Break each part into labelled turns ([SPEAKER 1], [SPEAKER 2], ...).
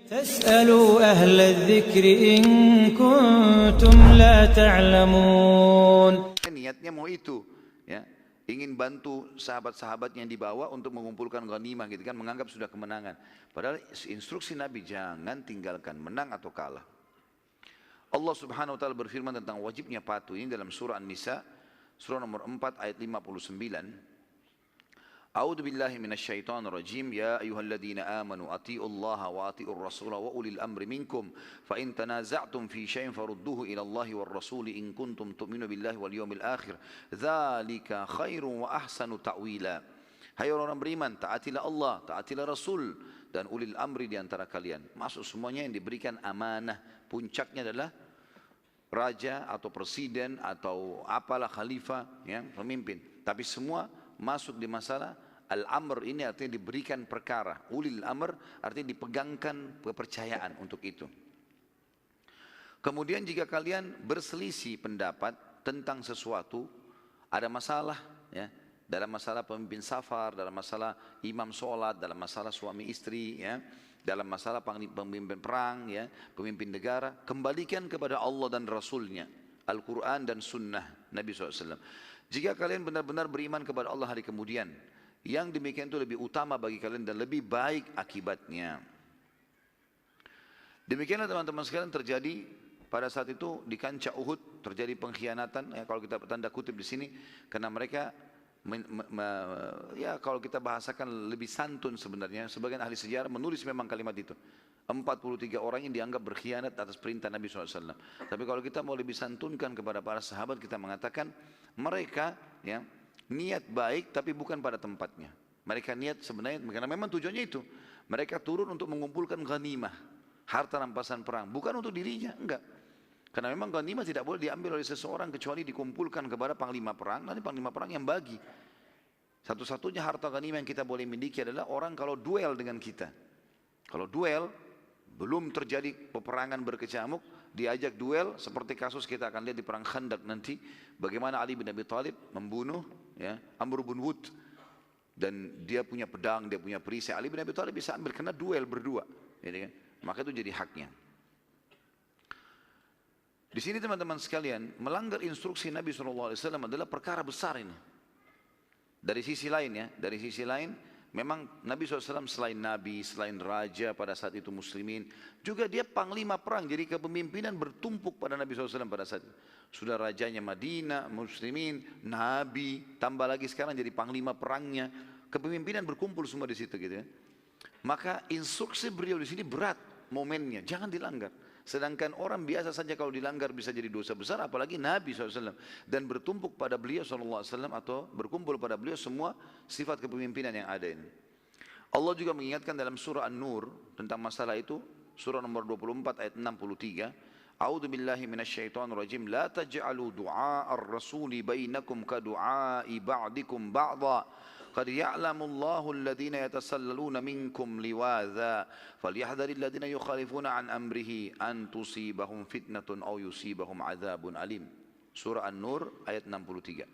[SPEAKER 1] فاسألوا أهل الذكر إن كنتم لا تعلمون.
[SPEAKER 2] Niatnya mau itu, ya, ingin bantu sahabat-sahabatnya yang dibawa untuk mengumpulkan ghanimah gitu kan, menganggap sudah kemenangan. Padahal instruksi Nabi jangan tinggalkan, menang atau kalah. Allah Subhanahu wa taala berfirman tentang wajibnya patuh ini dalam surah An-Nisa, surah nomor 4 ayat 59. A'udzu billahi minasyaitonir rajim. Ya ayyuhalladzina amanu atti'ullaha wa atti'ur rasula wa ulil amri minkum fa in tanaza'tum fi syai'in farudduhu ila Allahi war rasuli in kuntum tu'minu billahi wal yawmil akhir. Dzalika khairun wa ahsanu ta'wila. Hai orang-orang beriman, taatilah Allah, taatilah Rasul dan ulil amri di antara kalian. Masuk semuanya yang diberikan amanah. Puncaknya adalah raja atau presiden atau apalah khalifah, ya, pemimpin. Tapi semua masuk di masalah al-amr ini, artinya diberikan perkara. Ulil amr artinya dipegangkan kepercayaan untuk itu. Kemudian jika kalian berselisih pendapat tentang sesuatu, ada masalah, ya, dalam masalah pemimpin safar, dalam masalah imam sholat, dalam masalah suami istri, ya, dalam masalah pemimpin perang, ya, pemimpin negara, kembalikan kepada Allah dan Rasulnya, Al-Quran dan Sunnah Nabi SAW. Jika kalian benar-benar beriman kepada Allah hari kemudian, yang demikian itu lebih utama bagi kalian dan lebih baik akibatnya. Demikianlah teman-teman sekalian terjadi pada saat itu di kancah Uhud, terjadi pengkhianatan, ya, kalau kita tanda kutip di sini, karena mereka ya kalau kita bahasakan lebih santun sebenarnya, sebagian ahli sejarah menulis memang kalimat itu. 43 orang yang dianggap berkhianat atas perintah Nabi SAW. Tapi kalau kita mau lebih santunkan kepada para sahabat, kita mengatakan mereka, ya, niat baik tapi bukan pada tempatnya. Mereka niat sebenarnya, karena memang tujuannya itu. Mereka turun untuk mengumpulkan ghanimah, harta rampasan perang, bukan untuk dirinya, enggak. Karena memang ghanimah tidak boleh diambil oleh seseorang kecuali dikumpulkan kepada panglima perang, nanti panglima perang yang bagi. Satu-satunya harta ghanimah yang kita boleh miliki adalah orang kalau duel dengan kita. Kalau duel, belum terjadi peperangan berkecamuk, diajak duel seperti kasus kita akan lihat di perang Khandaq nanti, bagaimana Ali bin Abi Thalib membunuh, ya, Amr bin Wud, dan dia punya pedang, dia punya perisai. Ali bin Abi Thalib bisa ambil karena duel berdua, ya, maka itu jadi haknya. Di sini teman-teman sekalian, melanggar instruksi Nabi SAW adalah perkara besar ini. Dari sisi lain, ya, dari sisi lain, memang Nabi SAW selain Nabi, selain Raja pada saat itu muslimin, juga dia panglima perang, jadi kepemimpinan bertumpuk pada Nabi SAW pada saat itu. Sudah rajanya Madinah, muslimin, Nabi, tambah lagi sekarang jadi panglima perangnya, kepemimpinan berkumpul semua di situ gitu, ya. Maka instruksi beliau di sini berat momennya, jangan dilanggar. Sedangkan orang biasa saja kalau dilanggar bisa jadi dosa besar, apalagi Nabi SAW. Dan bertumpuk pada beliau SAW atau berkumpul pada beliau semua sifat kepemimpinan yang ada ini. Allah juga mengingatkan dalam surah An-Nur tentang masalah itu, surah nomor 24 ayat 63. A'udzu billahi minasyaitonir rajim. La taj'alu du'a'ar rasuli bainakum ka du'a'i ba'dikum ba'dha. قد يعلم الله الذين يتسللون منكم لواذا فليحذر الذين يخالفون عن أمره أن تصيبهم فتنة أو يصيبهم عذاب أليم. Surah An-Nur ayat 63.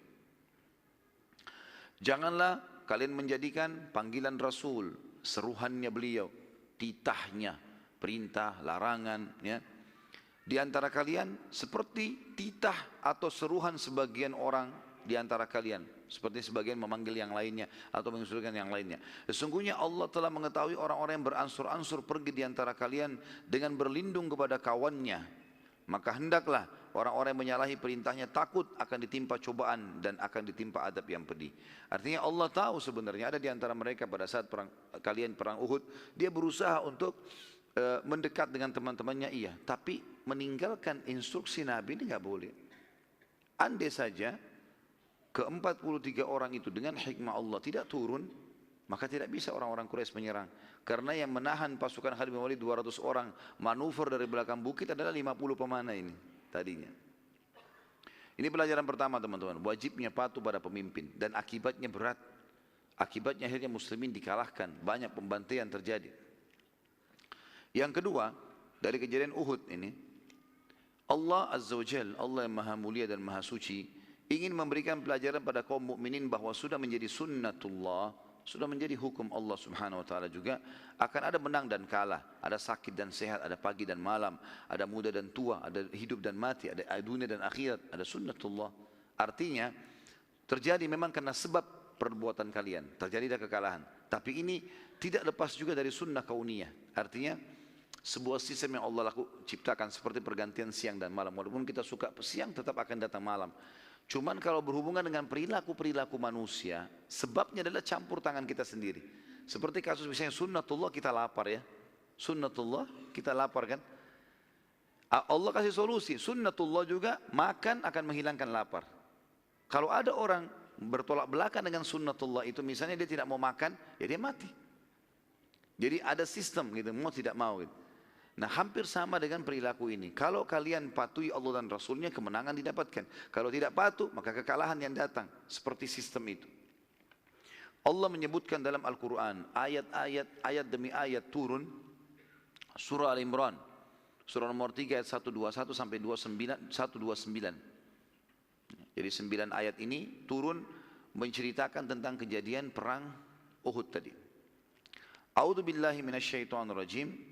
[SPEAKER 2] Janganlah kalian menjadikan panggilan Rasul, seruhannya beliau, titahnya, perintah, larangan, ya, di antara kalian seperti titah atau seruhan sebagian orang di antara kalian, seperti sebagian memanggil yang lainnya atau mengusulkan yang lainnya. Sesungguhnya Allah telah mengetahui orang-orang yang beransur-ansur pergi di antara kalian dengan berlindung kepada kawannya. Maka hendaklah orang-orang yang menyalahi perintahnya takut akan ditimpa cobaan dan akan ditimpa adab yang pedih. Artinya Allah tahu sebenarnya ada di antara mereka pada saat kalian perang Uhud, dia berusaha untuk mendekat dengan teman-temannya, iya, tapi meninggalkan instruksi Nabi ini nggak boleh. Andai saja ke-43 orang itu dengan hikmah Allah tidak turun, maka tidak bisa orang-orang Quraisy menyerang. Karena yang menahan pasukan Khalid bin Walid 200 orang manuver dari belakang bukit adalah 50 pemanah ini tadinya. Ini pelajaran pertama teman-teman, wajibnya patuh pada pemimpin dan akibatnya berat. Akibatnya akhirnya muslimin dikalahkan, banyak pembantaian terjadi. Yang kedua, dari kejadian Uhud ini, Allah Azza wa Jalla, Allah yang maha mulia dan maha suci, ingin memberikan pelajaran pada kaum mukminin bahwa sudah menjadi sunnatullah, sudah menjadi hukum Allah Subhanahu wa taala juga. Akan ada menang dan kalah, ada sakit dan sehat, ada pagi dan malam, ada muda dan tua, ada hidup dan mati, ada dunia dan akhirat, ada sunnatullah. Artinya terjadi memang karena sebab perbuatan kalian, terjadi kekalahan. Tapi ini tidak lepas juga dari sunnah kauniyah. Artinya sebuah sistem yang Allah ciptakan seperti pergantian siang dan malam. Walaupun kita suka siang tetap akan datang malam. Cuman kalau berhubungan dengan perilaku-perilaku manusia, sebabnya adalah campur tangan kita sendiri. Seperti kasus misalnya sunnatullah kita lapar ya. Sunnatullah kita lapar kan. Allah kasih solusi. Sunnatullah juga makan akan menghilangkan lapar. Kalau ada orang bertolak belakang dengan sunnatullah itu, misalnya dia tidak mau makan, ya dia mati. Jadi ada sistem gitu, mau tidak mau gitu. Nah hampir sama dengan perilaku ini. Kalau kalian patuhi Allah dan Rasulnya, kemenangan didapatkan. Kalau tidak patuh, maka kekalahan yang datang. Seperti sistem itu. Allah menyebutkan dalam Al-Quran, ayat demi ayat turun. Surah Al-Imran, surah nomor 3 ayat 121 sampai 129. Jadi 9 ayat ini turun menceritakan tentang kejadian perang Uhud tadi. A'udzu billahi minasyaitonir rajim.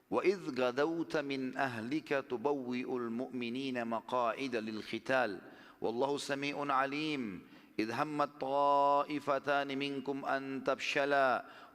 [SPEAKER 2] وَإِذْ غَدَوْتَ مِنْ أَهْلِكَ تُبَوِّئُ الْمُؤْمِنِينَ مَقَاعِدَ لِلْقِتَالِ وَاللَّهُ سَمِيعٌ عَلِيمٌ إِذْ هَمَّتْ طَائِفَتَانِ مِنْكُمْ أَنْ تَفْشَلَا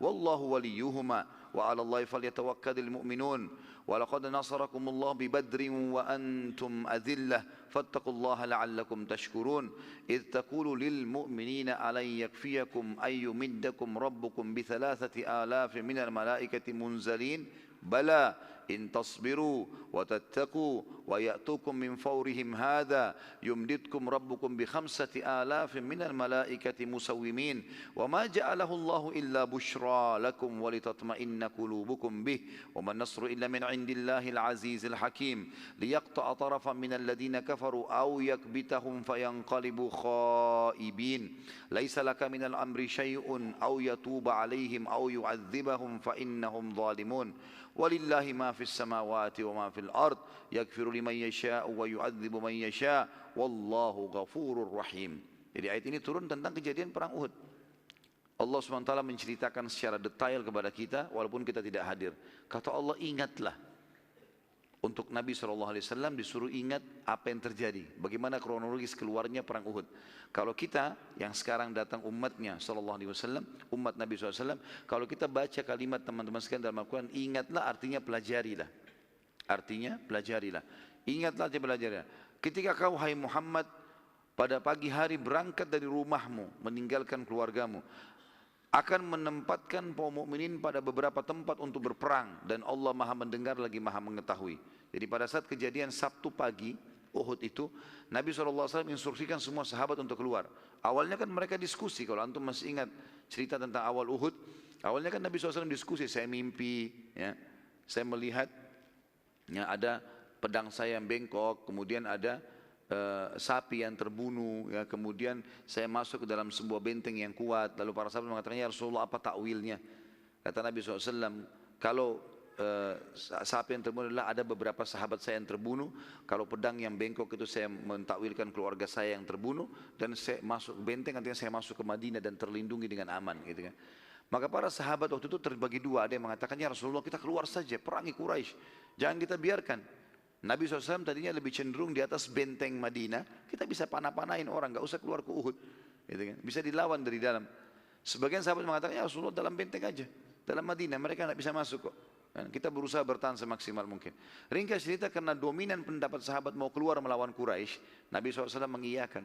[SPEAKER 2] وَاللَّهُ وَلِيُّهُمَا وَعَلَى اللَّهِ فَلْيَتَوَكَّلِ الْمُؤْمِنُونَ وَلَقَدْ نَصَرَكُمُ اللَّهُ بِبَدْرٍ وَأَنْتُمْ أَذِلَّةٌ فَاتَّقُوا اللَّهَ لَعَلَّكُمْ تَشْكُرُونَ إِذْ تَقُولُ لِلْمُؤْمِنِينَ أَلَنْ يَكْفِيَكُمْ أَنْ يُمِدَّكُمْ رَبُّكُمْ بِثَلَاثَةِ آلَافٍ مِنَ الْمَلَائِكَةِ مُنْزَلِينَ بلى إن تصبروا وتتقوا ويأتوكم من فورهم هذا يمددكم ربكم بخمسة آلاف من الملائكة مسومين وما جعله الله إلا بشرى لكم ولتطمئن قلوبكم به وما النصر إلا من عند الله العزيز الحكيم ليقطع طرفا من الذين كفروا أو يكبتهم فينقلبوا خائبين ليس لك من الأمر شيء أو يتوب عليهم أو يعذبهم فإنهم ظالمون ولله ما في السماوات وما في الأرض يغفر لمن يشاء ويعذب من يشاء والله غفور رحيم. Jadi ayat ini turun tentang kejadian perang Uhud. Allah SWT menceritakan secara detail kepada kita walaupun kita tidak hadir. Kata Allah, ingatlah. Untuk Nabi SAW disuruh ingat apa yang terjadi. Bagaimana kronologis keluarnya perang Uhud. Kalau kita yang sekarang datang umatnya SAW, umat Nabi SAW, kalau kita baca kalimat teman-teman sekalian dalam Al-Quran, ingatlah artinya pelajarilah. Artinya pelajarilah. Ingatlah artinya pelajarilah. Ketika kau hai Muhammad pada pagi hari berangkat dari rumahmu, meninggalkan keluargamu, akan menempatkan kaum mukminin pada beberapa tempat untuk berperang dan Allah Maha mendengar lagi Maha mengetahui. Jadi pada saat kejadian Sabtu pagi Uhud itu, Nabi SAW instruksikan semua sahabat untuk keluar. Awalnya kan mereka diskusi, kalau antum masih ingat cerita tentang awal Uhud, awalnya kan Nabi SAW diskusi, saya mimpi, ya, saya melihat ya, ada pedang saya yang bengkok, kemudian ada sapi yang terbunuh, ya, kemudian saya masuk ke dalam sebuah benteng yang kuat. Lalu para sahabat mengatakan, ya Rasulullah, apa takwilnya? Kata Nabi SAW, kalau sapi yang terbunuh adalah ada beberapa sahabat saya yang terbunuh, kalau pedang yang bengkok itu saya mentakwilkan keluarga saya yang terbunuh, dan saya masuk benteng artinya saya masuk ke Madinah dan terlindungi dengan aman, gitu kan. Maka para sahabat waktu itu terbagi dua, ada yang mengatakan, ya Rasulullah, kita keluar saja, perangi Quraisy, jangan kita biarkan. Nabi SAW tadinya lebih cenderung di atas benteng Madinah, kita bisa panah-panahin orang, nggak usah keluar ke Uhud, gitu kan? Bisa dilawan dari dalam. Sebagian sahabat mengatakan, ya Rasulullah, dalam benteng aja, dalam Madinah, mereka nggak bisa masuk kok. Kita berusaha bertahan semaksimal mungkin. Ringkas cerita, karena dominan pendapat sahabat mau keluar melawan Quraisy, Nabi SAW mengiyakan.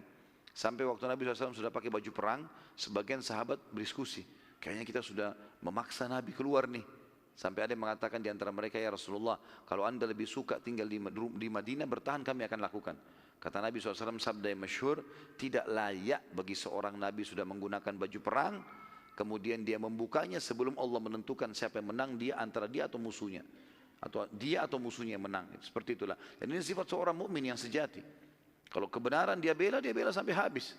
[SPEAKER 2] Sampai waktu Nabi SAW sudah pakai baju perang, sebagian sahabat berdiskusi, kayaknya kita sudah memaksa Nabi keluar nih. Sampai ada yang mengatakan di antara mereka, ya Rasulullah, kalau anda lebih suka tinggal di Madinah, bertahan kami akan lakukan. Kata Nabi SAW, sabda yang masyhur, tidak layak bagi seorang Nabi sudah menggunakan baju perang, kemudian dia membukanya sebelum Allah menentukan siapa yang menang, dia antara dia atau musuhnya. Atau dia atau musuhnya yang menang. Seperti itulah. Dan ini sifat seorang mukmin yang sejati. Kalau kebenaran dia bela sampai habis.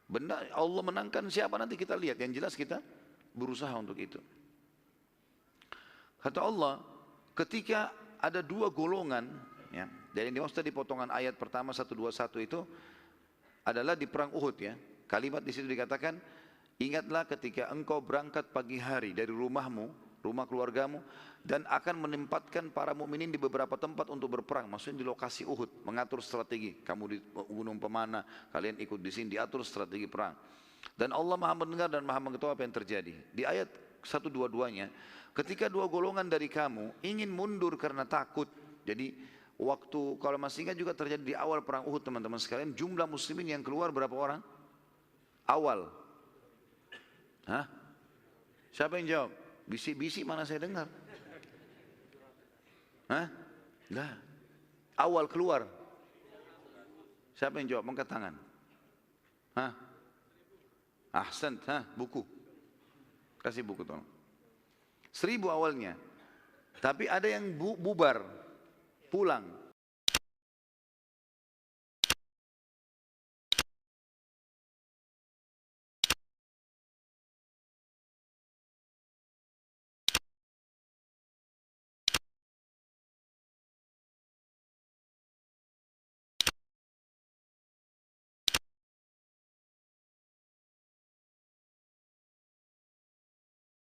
[SPEAKER 2] Benar, Allah menangkan siapa nanti kita lihat. Yang jelas kita berusaha untuk itu. Kata Allah, ketika ada dua golongan, ya, dan ini maksudnya di potongan ayat pertama 121 itu adalah di perang Uhud, ya. Kalimat di situ dikatakan, Ingatlah ketika engkau berangkat pagi hari dari rumahmu, rumah keluargamu, dan akan menempatkan para mukminin di beberapa tempat untuk berperang. Maksudnya di lokasi Uhud, mengatur strategi. Kamu di gunung pemana, kalian ikut di sini, diatur strategi perang. Dan Allah Maha mendengar dan Maha mengetahui apa yang terjadi. Di ayat 122-nya, ketika dua golongan dari kamu ingin mundur karena takut. Jadi waktu, kalau masih ingat juga terjadi di awal perang Uhud teman-teman sekalian, jumlah muslimin yang keluar berapa orang? Awal. Hah? Siapa yang jawab? Bisik-bisik mana saya dengar? Hah? Lah. Awal keluar. Siapa yang jawab? Angkat tangan. Hah? Ahsan, buku. Kasih buku tolong. 1000 awalnya. Tapi ada yang bubar, pulang.